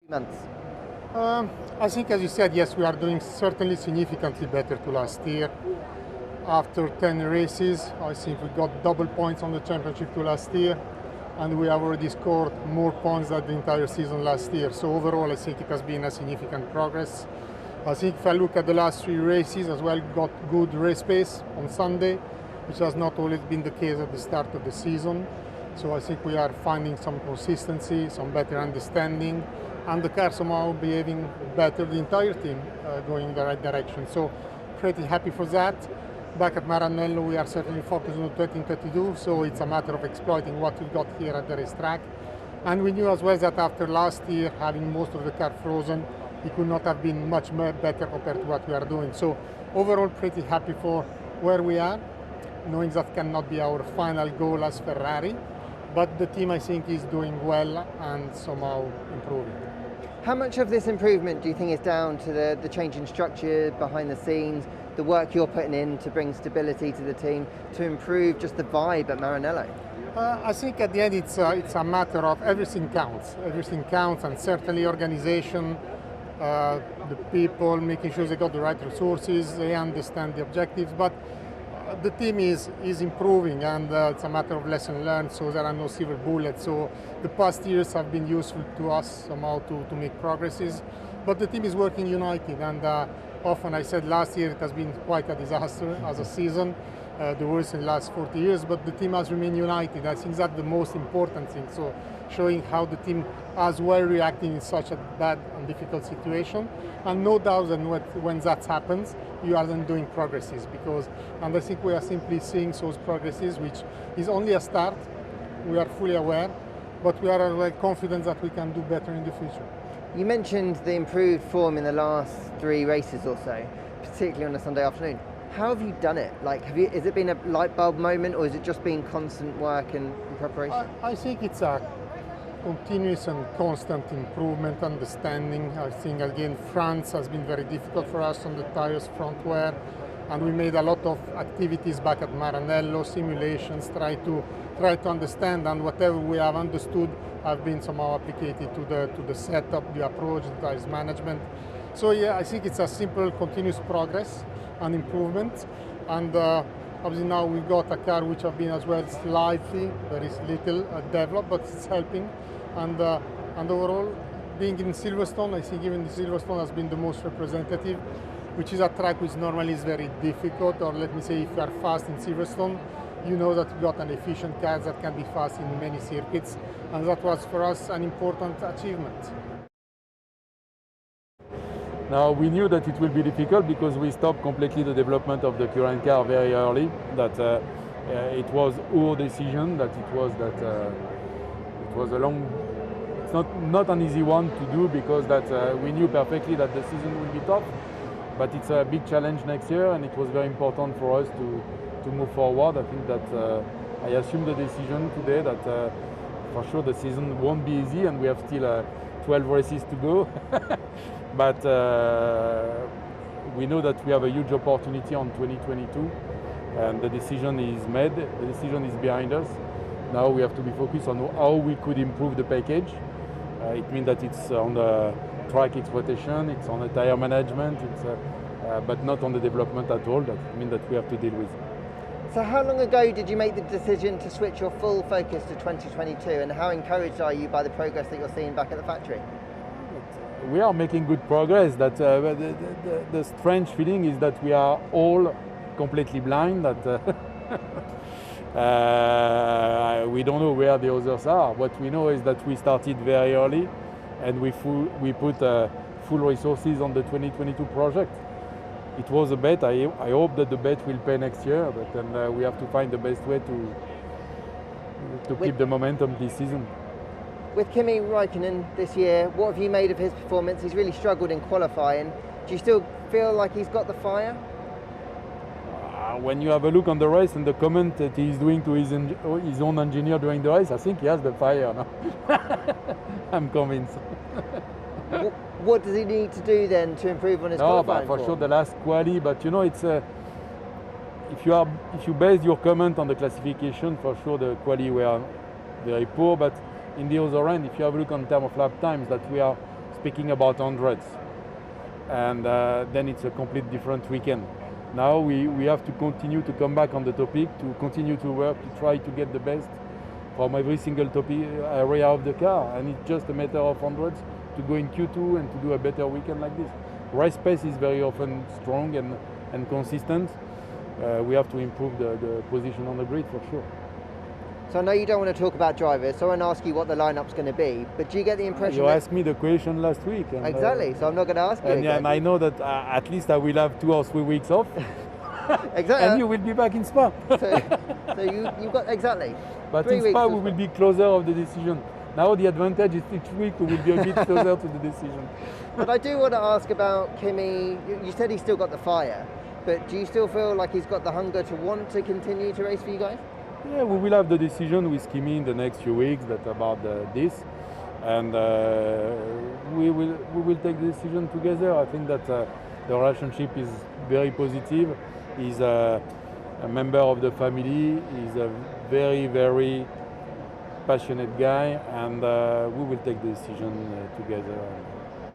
months? I think, as you said, yes, we are doing certainly significantly better to last year. After 10 races, I think we got double points on the championship to last year, and we have already scored more points than the entire season last year. So overall, I think it has been a significant progress. I think if I look at the last 3 races as well, got good race pace on Sunday, which has not always been the case at the start of the season. So I think we are finding some consistency, some better understanding, and the car somehow behaving better, the entire team going in the right direction. So pretty happy for that. Back at Maranello, we are certainly focused on 2032, so it's a matter of exploiting what we got here at the racetrack. And we knew as well that after last year, having most of the car frozen, it could not have been much better compared to what we are doing. So overall, pretty happy for where we are, knowing that cannot be our final goal as Ferrari, but the team, I think, is doing well and somehow improving. How much of this improvement do you think is down to the change in structure behind the scenes, the work you're putting in to bring stability to the team, to improve just the vibe at Maranello? I think at the end it's a matter of everything counts. Everything counts, and certainly organization, the people, making sure they got the right resources, they understand the objectives, but the team is improving, and it's a matter of lesson learned, so there are no silver bullets. So the past years have been useful to us somehow to make progresses, but the team is working united, and often I said last year it has been quite a disaster as a season, the worst in the last 40 years, but the team has remained united. I think that's the most important thing, so showing how the team as well reacting in such a bad and difficult situation, and no doubt that when that happens, you are then doing progresses, and I think we are simply seeing those progresses, which is only a start. We are fully aware, but we are confident that we can do better in the future. You mentioned the improved form in the last 3 races or so, particularly on a Sunday afternoon. How have you done it? Has it been a light bulb moment, or has it just been constant work and preparation? I think it's a continuous and constant improvement, understanding. I think again France has been very difficult for us on the tires front wear, and we made a lot of activities back at Maranello, simulations, try to understand, and whatever we have understood have been somehow applicated to the setup, the approach, the tires management. So yeah, I think it's a simple continuous progress and improvement, and obviously now we got a car which have been as well slightly, very little developed, but it's helping. And overall, being in Silverstone, I think even Silverstone has been the most representative, which is a track which normally is very difficult, or let me say, if you are fast in Silverstone, you know that you got an efficient car that can be fast in many circuits, and that was for us an important achievement. Now, we knew that it will be difficult because we stopped completely the development of the current car very early, that it was our decision, that it was it's not an easy one to do, because we knew perfectly that the season will be tough, but it's a big challenge next year, and it was very important for us to move forward. I think that I assume the decision today that for sure the season won't be easy, and we have still 12 races to go. But we know that we have a huge opportunity on 2022, and the decision is made, the decision is behind us. Now we have to be focused on how we could improve the package. It means that it's on the track exploitation, it's on the tire management, but not on the development at all. That means that we have to deal with. So how long ago did you make the decision to switch your full focus to 2022, and how encouraged are you by the progress that you're seeing back at the factory? We are making good progress. That the strange feeling is that we are all completely blind, that we don't know where the others are. What we know is that we started very early, and we put full resources on the 2022 project. It was a bet. I hope that the bet will pay next year, but then we have to find the best way to keep the momentum this season. With Kimi Räikkönen this year, what have you made of his performance? He's really struggled in qualifying. Do you still feel like he's got the fire? When you have a look on the race and the comment that he's doing to his own engineer during the race, I think he has the fire now. I'm convinced. What does he need to do then to improve on his qualifying for form? sure the last quali, but you know, it's if you base your comment on the classification, for sure the quali were very poor, but in the other end, if you have a look on terms of lap times, that we are speaking about hundreds, and then it's a complete different weekend. Now we have to continue to come back on the topic, to continue to work, to try to get the best from every single topic area of the car, and it's just a matter of hundreds to go in Q2 and to do a better weekend like this. Race pace is very often strong and consistent. We have to improve the position on the grid for sure. So I know you don't want to talk about drivers, so I won't ask you what the lineup's going to be, but do you get the impression You asked me the question last week. And, exactly, so I'm not going to ask you and, again. and I know that at least I will have 2 or 3 weeks off. Exactly. And you will be back in Spa. So you've got, exactly. But 3 in weeks Spa of we will be closer of the decision. Now the advantage is each week we will be a bit closer to the decision. But I do want to ask about Kimi. You said he's still got the fire, but do you still feel like he's got the hunger to want to continue to race for you guys? Yeah, we will have the decision with Kimi in the next few weeks about this, and we will take the decision together. I think that the relationship is very positive. He's a member of the family. He's a very, very passionate guy, and we will take the decision together.